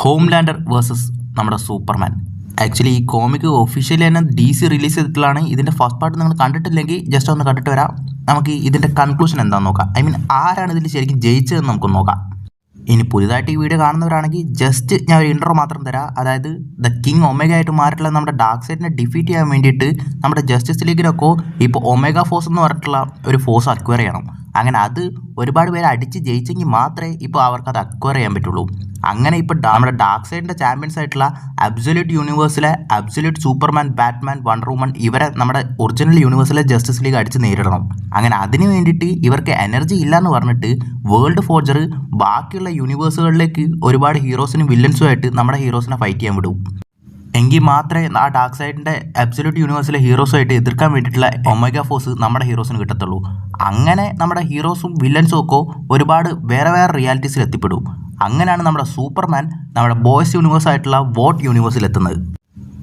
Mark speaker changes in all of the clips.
Speaker 1: Homelander versus നമ്മുടെ Superman. Actually ഈ comic officially തന്നെ DC റിലീസ് ചെയ്തിട്ടുള്ളതാണ്. ഇതിൻ്റെ ഫസ്റ്റ് പാർട്ട് നിങ്ങൾ കണ്ടിട്ടില്ലെങ്കിൽ ജസ്റ്റ് ഒന്ന് കണ്ടിട്ട് വരാം. നമുക്ക് ഇതിൻ്റെ കൺക്ലൂഷൻ എന്താണെന്ന് നോക്കാം. ആരാണ് ഇതിൽ ശരിക്കും ജയിച്ചതെന്ന് നമുക്ക് നോക്കാം. ഇനി പുതിയതായിട്ട് ഈ വീഡിയോ കാണുന്നവരാണെങ്കിൽ ജസ്റ്റ് ഞാൻ ഒരു ഇൻട്രോ മാത്രം തരാം. അതായത് ദ കിങ് ഒമേഗ ആയിട്ട് മാറിയിട്ടുള്ള നമ്മുടെ ഡാർക്ക് സൈഡിനെ ഡിഫീറ്റ് ചെയ്യാൻ വേണ്ടിയിട്ട് നമ്മുടെ ജസ്റ്റിസ് ലീഗിനൊക്കെ ഇപ്പോൾ ഒമേഗ ഫോഴ്സ് എന്ന് പറഞ്ഞിട്ടുള്ള ഒരു ഫോഴ്സ് അക്വയർ ചെയ്യണം. അങ്ങനെ അത് ഒരുപാട് പേര് അടിച്ച് ജയിച്ചെങ്കിൽ മാത്രമേ ഇപ്പോൾ അവർക്ക് അത് അക്വയർ ചെയ്യാൻ പറ്റുള്ളൂ. അങ്ങനെ ഇപ്പോൾ നമ്മുടെ ഡാർക്ക് സൈഡിൻ്റെ ചാമ്പ്യൻസ് ആയിട്ടുള്ള അബ്സല്യൂട്ട് യൂണിവേഴ്സിലെ absolute Superman, Batman, Wonder Woman ഇവരെ നമ്മുടെ ഒറിജിനൽ യൂണിവേഴ്സിലെ ജസ്റ്റിസ് ലീഗ് അടിച്ച് നേരിടണം. അങ്ങനെ അതിന് വേണ്ടിയിട്ട് ഇവർക്ക് എനർജി ഇല്ലയെന്ന് പറഞ്ഞിട്ട് വേൾഡ് ഫോർജർ ബാക്കിയുള്ള യൂണിവേഴ്സുകളിലേക്ക് ഒരുപാട് ഹീറോസിനും വില്ലൻസും ആയിട്ട് നമ്മുടെ ഹീറോസിനെ ഫൈറ്റ് ചെയ്യാൻ വിടും. എങ്കിൽ മാത്രമേ ആ ഡാർക്ക് സൈഡിൻ്റെ അബ്സല്യൂട്ട് യൂണിവേഴ്സിലെ ഹീറോസുമായിട്ട് എതിർക്കാൻ വേണ്ടിയിട്ടുള്ള ഒമേഗ ഫോഴ്സ് നമ്മുടെ ഹീറോസിന് കിട്ടത്തുള്ളൂ. അങ്ങനെ നമ്മുടെ ഹീറോസും വില്ലൻസും ഒക്കെ ഒരുപാട് വേറെ വേറെ റിയാലിറ്റീസിൽ എത്തിപ്പെടും. അങ്ങനെയാണ് നമ്മുടെ സൂപ്പർമാൻ നമ്മുടെ ബോയ്സ് യൂണിവേഴ്സ് ആയിട്ടുള്ള വോട്ട് യൂണിവേഴ്സിൽ എത്തുന്നത്.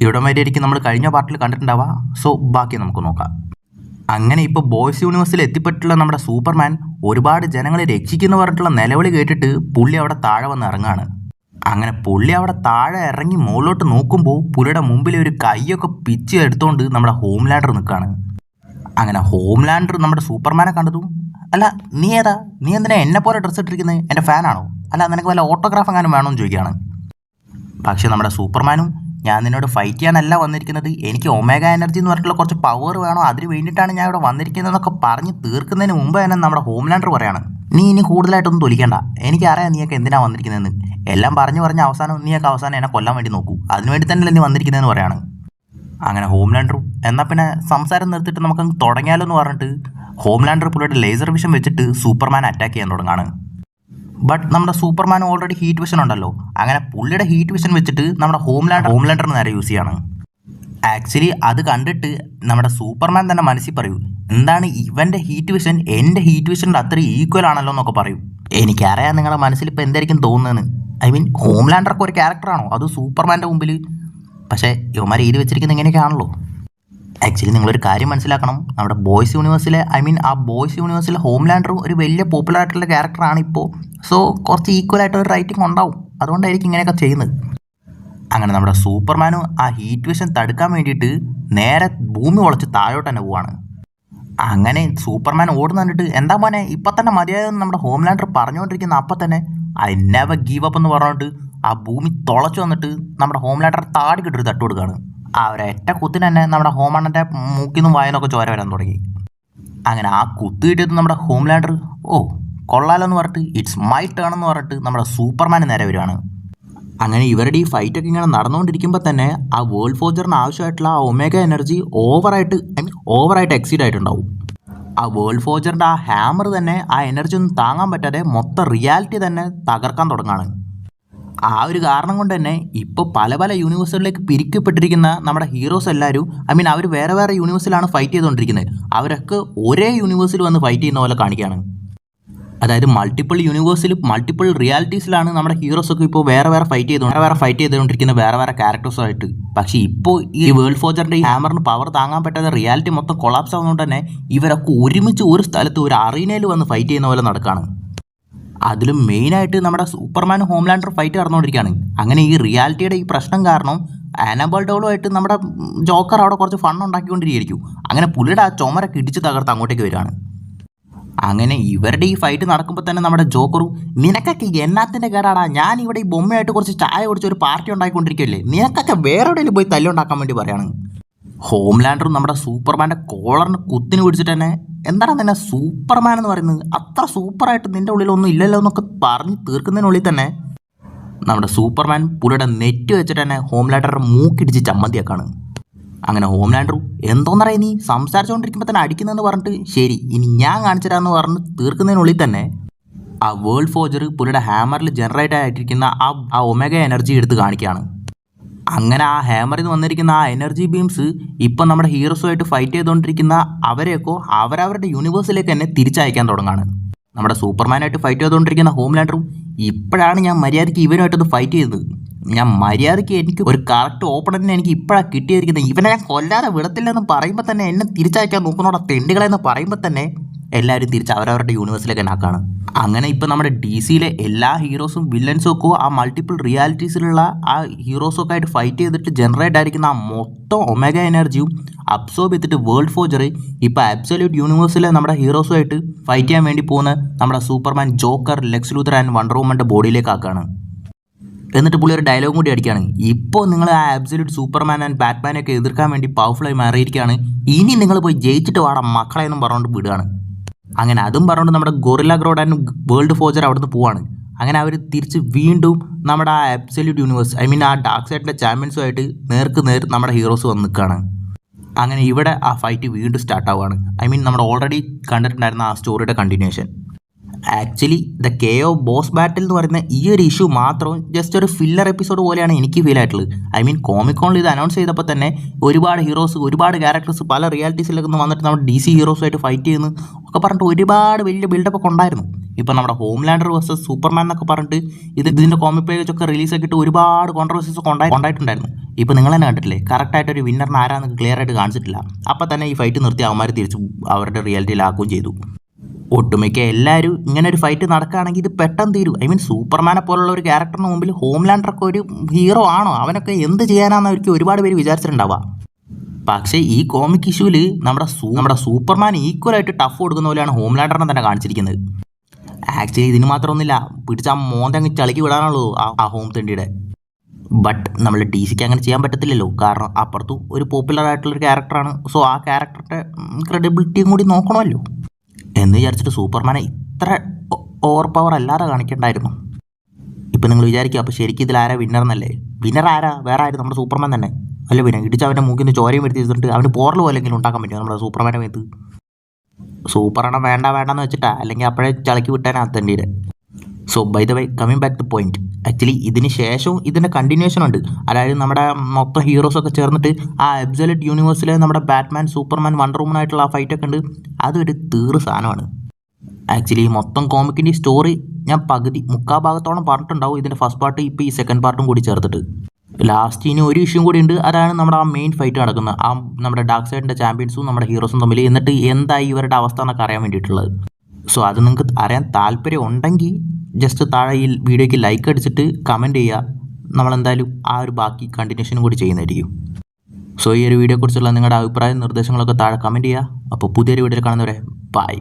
Speaker 1: ഇവിടെ വരെയായിരിക്കും നമ്മൾ കഴിഞ്ഞ പാർട്ടിൽ കണ്ടിട്ടുണ്ടാവുക. സോ ബാക്കി നമുക്ക് നോക്കാം. അങ്ങനെ ഇപ്പോൾ ബോയ്സ് യൂണിവേഴ്സിൽ എത്തിപ്പെട്ടുള്ള നമ്മുടെ സൂപ്പർമാൻ ഒരുപാട് ജനങ്ങളെ രക്ഷിക്കുന്നു പറഞ്ഞിട്ടുള്ള നിലവിളി കേട്ടിട്ട് പുള്ളി അവിടെ താഴെ വന്ന് ഇറങ്ങുകയാണ്. അങ്ങനെ പുള്ളി അവിടെ താഴെ ഇറങ്ങി മുകളിലോട്ട് നോക്കുമ്പോൾ പുള്ളിയുടെ മുമ്പിൽ ഒരു കൈയൊക്കെ പിച്ച് എടുത്തുകൊണ്ട് നമ്മുടെ ഹോംലാൻഡർ നിൽക്കുകയാണ്. അങ്ങനെ ഹോംലാൻഡർ നമ്മുടെ സൂപ്പർമാനെ കണ്ടതും, അല്ല നീ ഏതാ, നീ എന്തിനാ എന്നെ പോലെ ഡ്രസ്സ് ഇട്ടിരിക്കുന്നത്, എൻ്റെ ഫാനാണോ, അല്ല നിനക്ക് വല്ല ഓട്ടോഗ്രാഫ് എങ്ങാനും വേണമെന്ന് ചോദിക്കുകയാണ്. പക്ഷേ നമ്മുടെ സൂപ്പർമാനും, ഞാൻ നിന്നോട് ഫൈറ്റ് ചെയ്യാനല്ല വന്നിരിക്കുന്നത്, എനിക്ക് ഒമേഗ എനർജി എന്ന് പറഞ്ഞിട്ടുള്ള കുറച്ച് പവർ വേണോ, അതിന് വേണ്ടിയിട്ടാണ് ഞാൻ ഇവിടെ വന്നിരിക്കുന്നതെന്നൊക്കെ പറഞ്ഞ് തീർക്കുന്നതിന് മുമ്പ് തന്നെ നമ്മുടെ ഹോംലാൻഡർ പറയാണ്, നീ ഇനി കൂടുതലായിട്ടൊന്നും തൊലിക്കണ്ട, എനിക്കറിയാം നീയൊക്കെ എന്തിനാ വന്നിരിക്കുന്നതെന്ന്. എല്ലാം പറഞ്ഞ് അവസാനം നീയൊക്കെ അവസാനം എന്നെ കൊല്ലാൻ വേണ്ടി നോക്കൂ, അതിനുവേണ്ടി തന്നെയല്ലേ നീ വന്നിരിക്കുന്നതെന്ന് പറയാണ്. അങ്ങനെ ഹോംലാൻഡറും എന്നാൽ പിന്നെ സംസാരം നിർത്തിയിട്ട് നമുക്കങ്ങ് തുടങ്ങിയാലോ എന്ന് പറഞ്ഞിട്ട് ഹോംലാൻഡർ പുള്ളിയുടെ ലേസർ വിഷൻ വെച്ചിട്ട് സൂപ്പർമാനെ അറ്റാക്ക് ചെയ്യാൻ തുടങ്ങാണ്. ബട്ട് നമ്മുടെ സൂപ്പർമാൻ ഓൾറെഡി ഹീറ്റ് വിഷൻ ഉണ്ടല്ലോ. അങ്ങനെ പുള്ളിയുടെ ഹീറ്റ് വിഷൻ വെച്ചിട്ട് നമ്മുടെ ഹോംലാൻഡറിന് നേരെ യൂസ് ചെയ്യാണ്. ആക്ച്വലി അത് കണ്ടിട്ട് നമ്മുടെ സൂപ്പർമാൻ തന്നെ മനസ്സിൽ പറയൂ, എന്താണ് ഇവൻ്റെ ഹീറ്റ് വിഷൻ എൻ്റെ ഹീറ്റ് വിഷൻ്റെ അത്ര ഈക്വൽ ആണല്ലോ എന്നൊക്കെ പറയും. എനിക്കറിയാം നിങ്ങളുടെ മനസ്സിൽ ഇപ്പോൾ എന്തായിരിക്കും തോന്നുന്നതെന്ന്. ഹോംലാൻഡർക്ക് ഒരു ക്യാരക്ടറാണോ അത് സൂപ്പർമാൻ്റെ മുമ്പിൽ? പക്ഷേ ഇവന്മാർ ഇത് വെച്ചിരിക്കുന്നത് ഇങ്ങനെയൊക്കെയാണല്ലോ. ആക്ച്വലി നിങ്ങളൊരു കാര്യം മനസ്സിലാക്കണം, നമ്മുടെ ബോയ്സ് യൂണിവേഴ്സിലെ ആ ബോയ്സ് യൂണിവേഴ്സിലെ ഹോംലാൻഡറും ഒരു വലിയ പോപ്പുലർ ആയിട്ടുള്ള ക്യാരക്ടറാണ് ഇപ്പോൾ. സോ കുറച്ച് ഈക്വൽ ആയിട്ടൊരു റൈറ്റിംഗ് ഉണ്ടാവും, അതുകൊണ്ടായിരിക്കും ഇങ്ങനെയൊക്കെ ചെയ്യുന്നത്. അങ്ങനെ നമ്മുടെ സൂപ്പർമാനും ആ ഹീറ്റ് വിഷൻ തടുക്കാൻ വേണ്ടിയിട്ട് നേരെ ഭൂമി ഉളച്ച് താഴോട്ട് തന്നെ പോവാണ്. അങ്ങനെ സൂപ്പർമാൻ ഓടുന്ന കണ്ടിട്ട്, എന്താ മോനെ ഇപ്പം തന്നെ മതിയായെന്ന് നമ്മുടെ ഹോംലാൻഡർ പറഞ്ഞുകൊണ്ടിരിക്കുന്ന അപ്പം തന്നെ ഐ നെവർ ഗീവ് അപ്പ് എന്ന് പറഞ്ഞിട്ട് ആ ഭൂമി തുളച്ചു വന്നിട്ട് നമ്മുടെ ഹോംലാൻഡർ താടിക്കിട്ടൊരു തട്ട് കൊടുക്കുകയാണ്. ആ ഒരൊറ്റ കുത്തിന് തന്നെ നമ്മുടെ ഹോമണ്ണൻ്റെ മൂക്കിൽ നിന്നും വായനൊക്കെ ചോര വരാൻ തുടങ്ങി. അങ്ങനെ ആ കുത്ത് കിട്ടിയത് നമ്മുടെ ഹോംലാൻഡർ, ഓ കൊള്ളാലോ എന്ന് പറഞ്ഞിട്ട് ഇറ്റ്സ് മൈ ടേൺ എന്ന് പറഞ്ഞിട്ട് നമ്മുടെ സൂപ്പർമാന് നേരെ വരികയാണ്. അങ്ങനെ ഇവരുടെ ഈ ഫൈറ്റൊക്കെ ഇങ്ങനെ നടന്നുകൊണ്ടിരിക്കുമ്പോൾ തന്നെ ആ വേൾഡ് ഫോർജറിന് ആവശ്യമായിട്ടുള്ള ആ ഒമേഗ എനർജി ഓവറായിട്ട് എക്സീഡ് ആയിട്ടുണ്ടാവും. ആ വേൾഡ് ഫോർജറിൻ്റെ ആ ഹാമർ തന്നെ ആ എനർജി ഒന്നും താങ്ങാൻ പറ്റാതെ മൊത്തം റിയാലിറ്റി തന്നെ തകർക്കാൻ തുടങ്ങുകയാണ്. ആ ഒരു കാരണം കൊണ്ട് തന്നെ ഇപ്പോൾ പല പല യൂണിവേഴ്സുകളിലേക്ക് പിരിക്കപ്പെട്ടിരിക്കുന്ന നമ്മുടെ ഹീറോസ് എല്ലാവരും അവർ വേറെ വേറെ യൂണിവേഴ്സിലാണ് ഫൈറ്റ് ചെയ്തുകൊണ്ടിരിക്കുന്നത്. അവരൊക്കെ ഒരേ യൂണിവേഴ്സിൽ വന്ന് ഫൈറ്റ് ചെയ്യുന്ന പോലെ കാണിക്കുകയാണ്. അതായത് മൾട്ടിപ്പിൾ യൂണിവേഴ്സിൽ മൾട്ടിപ്പിൾ റിയാലിറ്റീസിലാണ് നമ്മുടെ ഹീറോസൊക്കെ ഇപ്പോൾ വേറെ വേറെ ഫൈറ്റ് ചെയ്തുകൊണ്ടിരിക്കുന്ന വേറെ വേറെ ക്യാരക്ടേഴ്സായിട്ട്. പക്ഷേ ഇപ്പോൾ ഈ വേൾഡ് ഫോർജറിൻ്റെ ഈ ഹാമറിന് പവർ താങ്ങാൻ പറ്റാതെ റിയാലിറ്റി മൊത്തം കൊളാപ്സ് ആവുന്നതുകൊണ്ട് തന്നെ ഇവരൊക്കെ ഒരുമിച്ച് ഒരു സ്ഥലത്ത് ഒരു അറീനയിൽ വന്ന് ഫൈറ്റ് ചെയ്യുന്ന പോലെ നടക്കുകയാണ്. അതിലും മെയിനായിട്ട് നമ്മുടെ സൂപ്പർമാനും ഹോംലാൻഡർ ഫൈറ്റ് നടന്നുകൊണ്ടിരിക്കുകയാണ്. അങ്ങനെ ഈ റിയാലിറ്റിയുടെ ഈ പ്രശ്നം കാരണം ആനബൽ ഡോളുമായിട്ട് നമ്മുടെ ജോക്കർ അവിടെ കുറച്ച് ഫണ്ട് ഉണ്ടാക്കിക്കൊണ്ടിരിക്കും. അങ്ങനെ പുള്ളിയുടെ ആ ചുമരൊക്കെ ഇടിച്ച് തകർത്ത് അങ്ങോട്ടേക്ക് വരികയാണ്. അങ്ങനെ ഇവരുടെ ഈ ഫൈറ്റ് നടക്കുമ്പോൾ തന്നെ നമ്മുടെ ജോക്കറും, നിനക്കൊക്കെ എന്നാത്തിൻ്റെ കേടാടാ, ഞാൻ ഇവിടെ ഈ ബൊമ്മയായിട്ട് കുറച്ച് ചായ കുടിച്ച് ഒരു പാർട്ടി ഉണ്ടാക്കിക്കൊണ്ടിരിക്കുകയല്ലേ, നിനക്കൊക്കെ വേറെ എവിടെയെങ്കിലും പോയി തല്ലുണ്ടാക്കാൻ വേണ്ടി പറയാണ്. ഹോംലാൻഡറും നമ്മുടെ സൂപ്പർമാൻ്റെ കോളറിന് കുത്തിന് പിടിച്ചിട്ട് തന്നെ, എന്താണ് നിന്നെ സൂപ്പർമാൻ എന്ന് പറയുന്നത്, അത്ര സൂപ്പറായിട്ട് നിൻ്റെ ഉള്ളിലൊന്നും ഇല്ലല്ലോ എന്നൊക്കെ പറഞ്ഞ് തീർക്കുന്നതിനുള്ളിൽ തന്നെ നമ്മുടെ സൂപ്പർമാൻ പുള്ളിയുടെ നെറ്റ് വെച്ചിട്ട് തന്നെ ഹോംലാൻഡറുടെ മൂക്കിടിച്ച് ചമ്മന്തിയാക്കാണ്. അങ്ങനെ ഹോംലാൻഡറും, എന്തോന്നറിയാം നീ സംസാരിച്ചുകൊണ്ടിരിക്കുമ്പോൾ തന്നെ അടിക്കുന്നതെന്ന് പറഞ്ഞിട്ട്, ശരി ഇനി ഞാൻ കാണിച്ചു തരാമെന്ന് പറഞ്ഞ് തീർക്കുന്നതിനുള്ളിൽ തന്നെ ആ വേൾഡ് ഫോർജർ പുള്ളിയുടെ ഹാമറിൽ ജനറേറ്റ് ആയിട്ടിരിക്കുന്ന ആ ഒമേഗ എനർജി എടുത്ത് കാണിക്കുകയാണ്. അങ്ങനെ ആ ഹാമറിൽ നിന്ന് വന്നിരിക്കുന്ന ആ എനർജി ബീംസ് ഇപ്പം നമ്മുടെ ഹീറോസുമായിട്ട് ഫൈറ്റ് ചെയ്തുകൊണ്ടിരിക്കുന്ന അവരെയൊക്കെ അവരവരുടെ യൂണിവേഴ്സിലേക്ക് തന്നെ തിരിച്ചയക്കാൻ തുടങ്ങുകയാണ്. നമ്മുടെ സൂപ്പർമാനായിട്ട് ഫൈറ്റ് ചെയ്തുകൊണ്ടിരിക്കുന്ന ഹോംലാൻഡറും, ഇപ്പോഴാണ് ഞാൻ മര്യാദയ്ക്ക് ഇവനുമായിട്ടൊന്ന് ഫൈറ്റ് ചെയ്തത്, ഞാൻ മര്യാദയ്ക്ക് എനിക്ക് ഒരു കറക്റ്റ് ഓപ്പണൻറ്റിനെ എനിക്ക് ഇപ്പോഴാണ് കിട്ടിയിരിക്കുന്നത്, ഇവനെ ഞാൻ കൊല്ലാതെ വിടത്തില്ലെന്ന് പറയുമ്പോൾ തന്നെ എന്നെ തിരിച്ചയക്കാൻ നോക്കുന്നോടെ തെണ്ടികളെന്ന് പറയുമ്പോൾ തന്നെ എല്ലാവരും തിരിച്ച് അവരവരുടെ യൂണിവേഴ്സിലേക്ക് തന്നെ ആക്കാണ്. അങ്ങനെ ഇപ്പം നമ്മുടെ DC-യിലെ എല്ലാ ഹീറോസും വില്ലൻസും ഒക്കെ ആ മൾട്ടിപ്പിൾ റിയാലിറ്റീസിലുള്ള ആ ഹീറോസൊക്കെ ആയിട്ട് ഫൈറ്റ് ചെയ്തിട്ട് ജനറേറ്റ് ആയിരിക്കുന്ന ആ മൊത്തം ഒമേഗ എനർജിയും അബ്സോർബ് ചെയ്തിട്ട് വേൾഡ് ഫോർജർ ഇപ്പോൾ അബ്സല്യൂട്ട് യൂണിവേഴ്സിലെ നമ്മുടെ ഹീറോസുമായിട്ട് ഫൈറ്റ് ചെയ്യാൻ വേണ്ടി പോകുന്ന നമ്മുടെ Superman, Joker, Lex Luthor and Wonder വുമൻ്റെ ബോഡിയിലേക്ക് ആക്കാണ്. എന്നിട്ട് പുള്ളി ഒരു ഡയലോഗ് കൂടി അടിക്കുകയാണ്, ഇപ്പോൾ നിങ്ങൾ ആ അബ്സല്യൂട്ട് സൂപ്പർമാൻ ആൻഡ് ബാറ്റ്മാനെയൊക്കെ എതിർക്കാൻ വേണ്ടി പവർഫുള്ളായി മാറിയിരിക്കുകയാണ്, ഇനി നിങ്ങൾ പോയി ജയിച്ചിട്ട് വാടാം മക്കളെ എന്നും പറഞ്ഞുകൊണ്ട് വിടുകയാണ്. അങ്ങനെ അതും പറഞ്ഞുകൊണ്ട് നമ്മുടെ ഗൊറില്ല ഗ്രോഡ് ആൻഡ് വേൾഡ് ഫോർജർ അവിടുന്ന് പോവാണ്. അങ്ങനെ അവർ തിരിച്ച് വീണ്ടും നമ്മുടെ ആ അബ്സല്യൂട്ട് യൂണിവേഴ്സ് ആ ഡാർക്ക് സൈഡിൻ്റെ ചാമ്പ്യൻസുമായിട്ട് നേർക്ക് നേർ നമ്മുടെ ഹീറോസ് വന്ന് നിൽക്കുകയാണ്. അങ്ങനെ ഇവിടെ ആ ഫൈറ്റ് വീണ്ടും സ്റ്റാർട്ടാവുകയാണ്. നമ്മൾ ഓൾറെഡി കണ്ടിട്ടുണ്ടായിരുന്ന ആ സ്റ്റോറിയുടെ continuation. Actually the KO boss battle എന്ന് പറയുന്ന ഈ ഒരു ഇഷ്യൂ മാത്രം ജസ്റ്റ് ഒരു ഫില്ലർ എപ്പിസോഡ് പോലെയാണ് എനിക്ക് ഫീൽ ആയിട്ടുള്ളത്. കോമിക്കോണിൽ ഇത് അനൗൺസ് ചെയ്തപ്പോൾ തന്നെ ഒരുപാട് ഹീറോസ്, ഒരുപാട് ക്യാരക്ടേഴ്സ് പല റിയാലിറ്റീസിലൊക്കെ ഒന്ന് വന്നിട്ട് നമ്മുടെ DC ഹീറോസുമായിട്ട് ഫൈറ്റ് ചെയ്യുന്നു ഒക്കെ പറഞ്ഞിട്ട് ഒരുപാട് വലിയ ബിൽഡപ്പ് ഒക്കെ ഉണ്ടായിരുന്നു. ഇപ്പം നമ്മുടെ ഹോംലാൻഡർ വേഴ്സസ് സൂപ്പർമാൻ എന്നൊക്കെ പറഞ്ഞിട്ട് ഇതിൻ്റെ കോമിക് പേജ് ഒക്കെ റിലീസ് ആക്കിയിട്ട് ഒരുപാട് കോൺട്രവേഴ്സീസ് ഒക്കെ ഉണ്ടായിട്ടുണ്ടായിരുന്നു. ഇപ്പോൾ നിങ്ങൾ തന്നെ കണ്ടിട്ടില്ലേ, കറക്റ്റായിട്ടൊരു വിന്നറിന് ആരാന്ന് ക്ലിയർ ആയിട്ട് കാണിച്ചിട്ടില്ല. അപ്പം തന്നെ ഈ ഫൈറ്റ് നിർത്തി അവന്മാർ തിരിച്ച് അവരുടെ റിയാലിറ്റിയിലാക്കുകയും ചെയ്തു. ഒട്ടുമിക്ക എല്ലാവരും ഇങ്ങനെ ഒരു ഫൈറ്റ് നടക്കുകയാണെങ്കിൽ ഇത് പെട്ടെന്ന് തീരും. സൂപ്പർമാനെ പോലുള്ള ഒരു ക്യാരക്ടറിന് മുമ്പിൽ ഹോംലാൻഡറൊക്കെ ഒരു ഹീറോ ആണോ, അവനൊക്കെ എന്ത് ചെയ്യാനാണെന്ന് അവർക്ക് ഒരുപാട് പേര് വിചാരിച്ചിട്ടുണ്ടാവുക. പക്ഷേ ഈ കോമിക് ഇഷ്യൂവിൽ നമ്മുടെ സൂപ്പർമാൻ ഈക്വലായിട്ട് ടഫ് കൊടുക്കുന്ന പോലെയാണ് ഹോംലാൻഡറിനെ തന്നെ കാണിച്ചിരിക്കുന്നത്. ആക്ച്വലി ഇതിന് മാത്രമൊന്നുമില്ല, പിടിച്ച ആ മോന്തങ്ങ് ചളിക്ക് വിടാനുള്ളൂ ആ ഹോം തെണ്ടിയുടെ. ബട്ട് നമ്മൾ DC-ക്ക് അങ്ങനെ ചെയ്യാൻ പറ്റത്തില്ലല്ലോ, കാരണം അപ്പുറത്തും ഒരു പോപ്പുലർ ആയിട്ടുള്ളൊരു ക്യാരക്ടറാണ്. സോ ആ ക്യാരക്ടറുടെ ക്രെഡിബിലിറ്റിയും കൂടി നോക്കണമല്ലോ എന്ന് വിചാരിച്ചിട്ട് സൂപ്പർമാനെ ഇത്ര ഓവർ പവർ അല്ലാതെ കാണിക്കണ്ടായിരുന്നു. ഇപ്പം നിങ്ങൾ വിചാരിക്കുക, അപ്പോൾ ശരിക്കും ഇതിൽ ആരാ വിന്നർ എന്നല്ലേ? വിന്നർ ആരാ? വേറെ ആരും നമ്മുടെ സൂപ്പർമാൻ തന്നെ അല്ല. പിന്നെ ഇടിച്ച് അവൻ്റെ മൂക്കിൽ നിന്ന് ചോരയും വരുത്തി വെച്ചിട്ട് അവന് പോറൽ പോലെങ്കിലും ഉണ്ടാക്കാൻ പറ്റുമോ നമ്മുടെ സൂപ്പർമാൻ്റെ മേത്ത്? സൂപ്പറെണ്ണം വേണ്ടെന്ന് വെച്ചിട്ടാ, അല്ലെങ്കിൽ അപ്പോഴേ ചളക്കി വിട്ടാനകത്തേണ്ടിയുടെ. So by the way, coming back to point, actually ഇതിന് ശേഷവും ഇതിൻ്റെ കണ്ടിന്യൂഷൻ ഉണ്ട്. അതായത് നമ്മുടെ മൊത്തം ഹീറോസൊക്കെ ചേർന്നിട്ട് ആ അബ്സല്യൂട്ട് യൂണിവേഴ്സിലെ നമ്മുടെ ബാറ്റ്മാൻ, സൂപ്പർമാൻ, വണ്ടർ വുമനായിട്ടുള്ള ആ ഫൈറ്റൊക്കെ ഉണ്ട്. അതൊരു തീറ് സാധനമാണ്. ആക്ച്വലി മൊത്തം കോമിക്കിൻ്റെ സ്റ്റോറി ഞാൻ മുക്കാൽ ഭാഗത്തോളം പറഞ്ഞിട്ടുണ്ടാവും ഇതിൻ്റെ ഫസ്റ്റ് പാർട്ട്, ഇപ്പോൾ ഈ സെക്കൻഡ് പാർട്ടും കൂടി ചേർത്തിട്ട്. ലാസ്റ്റ് ഇനി ഒരു ഇഷ്യൂ കൂടി ഉണ്ട്. അതാണ് നമ്മുടെ ആ മെയിൻ ഫൈറ്റ് നടക്കുന്നത്, ആ നമ്മുടെ ഡാർക്ക് സൈഡിൻ്റെ ചാമ്പ്യൻസും നമ്മുടെ ഹീറോസും തമ്മിൽ. എന്നിട്ട് എന്തായി ഇവരുടെ അവസ്ഥ എന്നൊക്കെ അറിയാൻ വേണ്ടിയിട്ടുള്ളത്. സോ അത് നിങ്ങൾക്ക് അറിയാൻ താല്പര്യം ഉണ്ടെങ്കിൽ ജസ്റ്റ് താഴെ ഈ വീഡിയോയ്ക്ക് ലൈക്ക് അടിച്ചിട്ട് കമൻറ്റ് ചെയ്യുക. നമ്മളെന്തായാലും ആ ഒരു ബാക്കി കണ്ടിന്യൂഷനും കൂടി ചെയ്യുന്നതായിരിക്കും. സോ ഈ ഒരു വീഡിയോയെക്കുറിച്ചുള്ള നിങ്ങളുടെ അഭിപ്രായം, നിർദ്ദേശങ്ങളൊക്കെ താഴെ കമൻറ്റ് ചെയ്യുക. അപ്പോൾ പുതിയൊരു വീഡിയോയിൽ കാണുന്നവരെ ബൈ.